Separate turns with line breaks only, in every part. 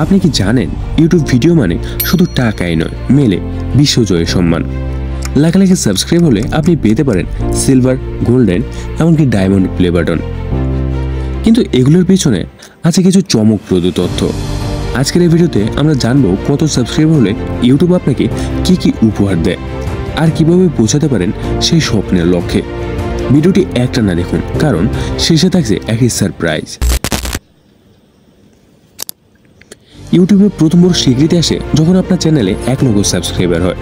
আপনি কি জানেন ইউটিউব ভিডিও মানে শুধু টাকাই নয়, মেলে বিশ্বজয়ের সম্মান। লাখ লাখ সাবস্ক্রাইব হলে আপনি পেতে পারেন সিলভার, গোল্ডেন, এমনকি ডায়মন্ড প্লে বাটন। কিন্তু এগুলোর পেছনে আছে কিছু চমকপ্রদ তথ্য। আজকের এই ভিডিওতে আমরা জানবো কত সাবস্ক্রাইব হলে ইউটিউব আপনাকে কি কি উপহার দেয় আর কিভাবে পৌঁছাতে পারেন সেই স্বপ্নের লক্ষ্যে। ভিডিওটি একটা না দেখুন, কারণ শেষে থাকছে একই সারপ্রাইজ। ইউটিউবে প্রথম বড় স্বীকৃতি আসে যখন আপনার চ্যানেলে 1 লক্ষ সাবস্ক্রাইবার হয়।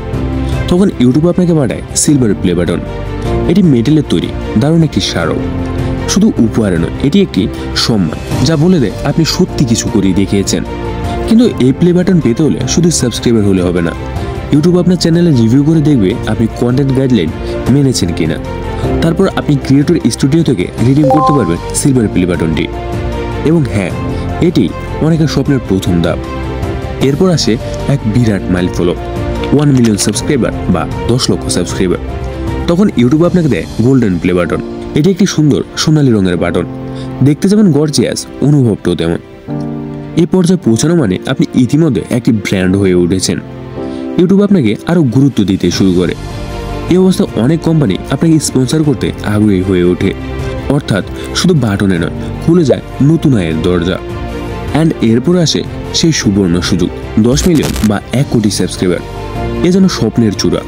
তখন ইউটিউব আপনাকে পাঠায় সিলভার প্লে বাটন। এটি মেটেলের তৈরি দারুণ একটি স্মারক। শুধু উপহারে নয়, এটি একটি সম্মান যা বলে দেয় আপনি সত্যি কিছু করে দেখিয়েছেন। কিন্তু এই প্লে বাটন পেতে হলে শুধু সাবস্ক্রাইবার হলে হবে না। ইউটিউব আপনার চ্যানেলে রিভিউ করে দেখবে আপনি কন্টেন্ট গাইডলাইন মেনেছেন কিনা। তারপর আপনি ক্রিয়েটর স্টুডিও থেকে রিডিম করতে পারবেন সিলভার প্লে বাটনটি। এবং হ্যাঁ, এটি অনেকের স্বপ্নের প্রথম ধাপ। এরপর আসে এক বিরাট মাইলফলক, 1 মিলিয়ন সাবস্ক্রাইবার বা 10 লক্ষ সাবস্ক্রাইবার। তখন ইউটিউব আপনাকে দেয় গোল্ডেন প্লে বাটন। এটি একটি সুন্দর সোনালী রঙের বাটন, দেখতে যেমন গর্জিয়াস, অনুভবটাও তেমন। এই পর্যায়ে পৌঁছানো মানে আপনি ইতিমধ্যে একটি ব্র্যান্ড হয়ে উঠেছেন। ইউটিউব আপনাকে আরও গুরুত্ব দিতে শুরু করে। এই অবস্থায় অনেক কোম্পানি আপনাকে স্পন্সর করতে আগ্রহী হয়ে ওঠে। অর্থাৎ শুধু বাটনে নয়, খুলে যায় নতুন আয়ের দরজা। অ্যান্ড এরপর আসে সেই সুবর্ণ সুযোগ, 10 মিলিয়ন বা 1 কোটি সাবস্ক্রাইবার। এ যেন স্বপ্নের চূড়া।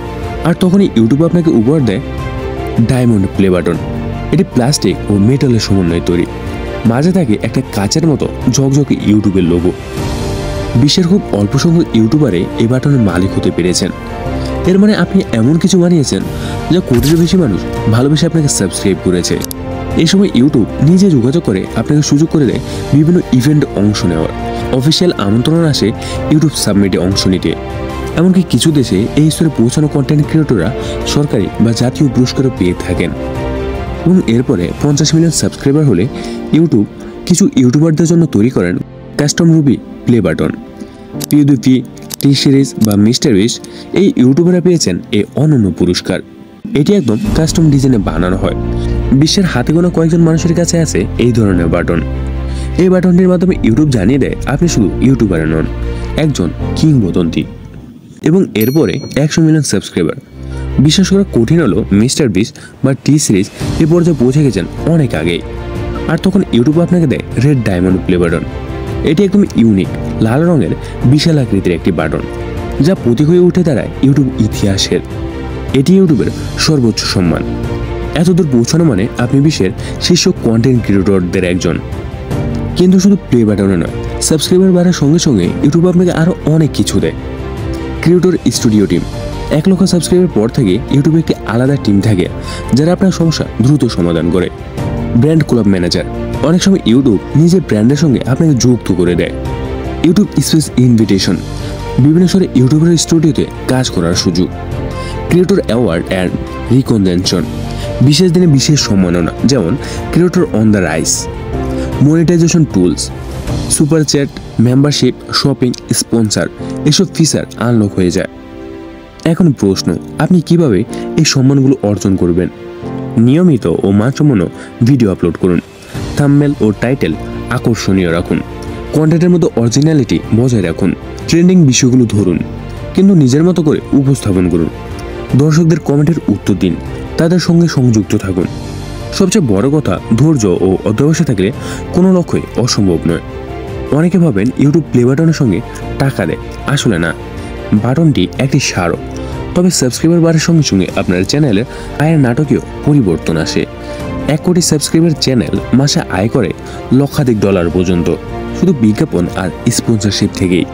আর তখনই ইউটিউব আপনাকে উপহার দেয় ডায়মন্ড প্লে বাটন। এটি প্লাস্টিক ও মেটালের সমন্বয়ে তৈরি। মাঝে থাকে একটা কাচের মতো ঝকঝকে ইউটিউবের লোগো। বিশ্বের খুব অল্প সংখ্যক ইউটিউবারে এই বাটনের মালিক হতে পেরেছেন। এর মানে আপনি এমন কিছু বানিয়েছেন যা কোটিরও বেশি মানুষ ভালোবেসে আপনাকে সাবস্ক্রাইব করেছে। এই সময় ইউটিউব নিজে যোগাযোগ করে আপনাকে সুযোগ করে দেয় বিভিন্ন ইভেন্টে অংশ নেওয়ার। অফিসিয়াল আমন্ত্রণ আসে ইউটিউব সাবমিটে অংশ নিতে। এমনকি কিছু দেশে এই স্তরে পৌঁছানো কন্টেন্ট ক্রিয়েটররা সরকারি বা জাতীয় পুরস্কারও পেয়ে থাকেন। এবং এরপরে 50 মিলিয়ন সাবস্ক্রাইবার হলে ইউটিউব কিছু ইউটিউবারদের জন্য তৈরি করেন কাস্টম রুবি প্লে বাটন। পিউডিপি, টি সিরিজ বা মিস্টার বিস এই ইউটিউবাররা পেয়েছেন এই অনন্য পুরস্কার। এটি একদম কাস্টম ডিজাইনে বানানো হয়। বিশ্বের হাতে গোনা কয়েকজন মানুষের কাছে আছে এই ধরনের বাটন। এই বাটনটির মাধ্যমে ইউটিউব জানিয়ে দেয় আপনি শুধু ইউটিউবার নন, একজন কিংবদন্তি। এবং এরপরে 100 মিলিয়ন সাবস্ক্রাইবার। বিশ্বাস করা কঠিন হলো মিস্টার বিস বা টি সিরিজ এ পর্যায়ে পৌঁছে গেছেন অনেক আগেই। আর তখন ইউটিউব আপনাকে দেয় রেড ডায়মন্ড প্লে বাটন। এটি একদম ইউনিক, লাল রঙের বিশাল আকৃতির একটি বাটন, যা প্রতীক হয়ে উঠে দাঁড়ায় ইউটিউব ইতিহাসের। এটি ইউটিউবের সর্বোচ্চ সম্মান। এতদূর পৌঁছানো মানে আপনি বিশ্বের শীর্ষ কন্টেন্ট ক্রিয়েটরদের একজন। কিন্তু শুধু প্লে বাটনে নয়, সাবস্ক্রাইবার বাড়ার সঙ্গে সঙ্গে ইউটিউব আপনাকে আরও অনেক কিছু দেয়। Creator studio team. 1 লক্ষ সাবস্ক্রাইবার পর থেকে ইউটিউবে একটি আলাদা টিম থাকে যারা আপনার সমস্যা দ্রুত সমাধান করে। Brand collab manager. অনেক সময় ইউটিউব নিজের ব্র্যান্ডের সঙ্গে আপনাকে যুক্ত করে দেয়। YouTube space invitation. বিভিন্ন শহরে ইউটিউবের স্টুডিওতে কাজ করার সুযোগ। Creator award and recognition. বিশেষ দিনে বিশেষ সম্মাননা, যেমন creator on the rise. Monetisation tools, super chat, membership, shopping, sponsor, এসব ফিচার আনলক হয়ে যায়। এখন প্রশ্ন, আপনি কিভাবে এই সম্মানগুলো অর্জন করবেন? নিয়মিত ও মানসম্পন্ন ভিডিও আপলোড করুন। থাম্বনেল ও টাইটেল আকর্ষণীয় রাখুন। কন্টেন্টের মধ্যে অরিজিনালিটি বজায় রাখুন। ট্রেন্ডিং বিষয়গুলো ধরুন, কিন্তু নিজের মতো করে উপস্থাপন করুন। দর্শকদের কমেন্টের উত্তর দিন, তাদের সঙ্গে সংযুক্ত থাকুন। সবচেয়ে বড় কথা, ধৈর্য ও অধ্যবসায় থাকলে কোনো লক্ষ্যই অসম্ভব নয়। অনেকে ভাবেন ইউটিউব প্লে বাটনের সঙ্গে টাকা দেয়, আসলে না। বাটনটি একটি স্মারক। তবে সাবস্ক্রাইবার বাড়ার সঙ্গে সঙ্গে আপনার চ্যানেলের আয়ের নাটকীয় পরিবর্তন আসে। 1 কোটি সাবস্ক্রাইবার চ্যানেল মাসে আয় করে লক্ষাধিক ডলার পর্যন্ত, শুধু বিজ্ঞাপন আর স্পন্সরশিপ থেকেই।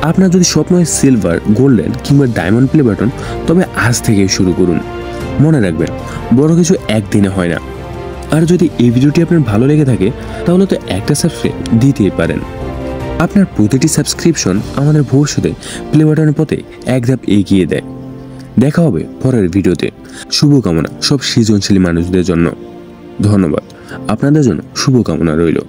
আপনার যদি স্বপ্ন হয় সিলভার, গোল্ডেন কিংবা ডায়মন্ড প্লে বাটন, তবে আজ থেকেই শুরু করুন। মনে রাখবেন, বড় কিছু একদিনে হয় না। আর যদি এই ভিডিওটি আপনার ভালো লেগে থাকে, তাহলে তো একটা সাবস্ক্রাইব দিতেই পারেন। আপনার প্রতিটি সাবস্ক্রিপশন আমাদের ভবিষ্যতে প্লে বাটনের পথে এক ধাপ এগিয়ে দেয়। দেখা হবে পরের ভিডিওতে। শুভকামনা সব সৃজনশীল মানুষদের জন্য। ধন্যবাদ। আপনাদের জন্য শুভকামনা রইল।